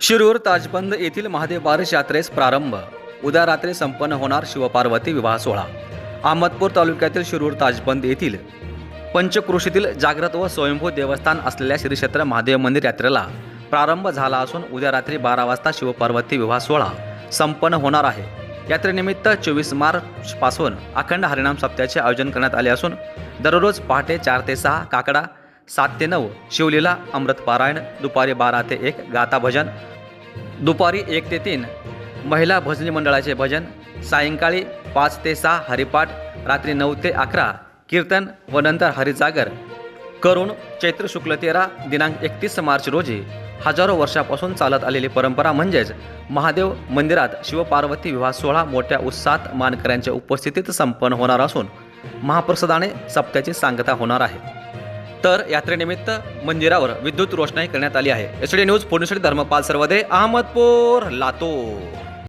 शिरूर ताजबंद येथील महादेव बारस यात्रेस प्रारंभ. उद्या रात्री संपन्न होणार शिवपार्वती विवाह सोहळा. अहमदपूर तालुक्यातील शिरूर ताजबंद येथील पंचक्रोशीतील जागृत व स्वयंभू देवस्थान असलेल्या श्री क्षेत्र महादेव मंदिर यात्रेला प्रारंभ झाला असून उद्या रात्री 12 वाजता शिवपार्वती विवाह सोहळा संपन्न होणार आहे. यात्रेनिमित्त 24 मार्च पासून अखंड हरिनाम सप्त्याचे आयोजन करण्यात आले असून दररोज पहाटे 4 ते 6 काकडा, 7 ते 9 शिवलीला अमृत पारायण, दुपारी 12 ते 1 गाथा भजन, दुपारी 1 ते 3 महिला भजनी मंडळाचे भजन, सायंकाळी 5 ते 6 हरिपाठ, रात्री 9 ते 11 कीर्तन व नंतर हरिजागर करून चैत्र शुक्ल 13 दिनांक 31 मार्च रोजी हजारो वर्षापासून चालत आलेली परंपरा म्हणजेच महादेव मंदिरात शिवपार्वती विवाह सोहळा मोठ्या उत्साहात मानकऱ्यांच्या उपस्थितीत संपन्न होणार असून महाप्रसादाने सप्त्याची सांगता होणार आहे. तर यात्रेनिमित्त मंदिरावर विद्युत रोषणाई करण्यात आली आहे. SD news Pune Dharmpal Sarvade, Ahmadpur, Latur.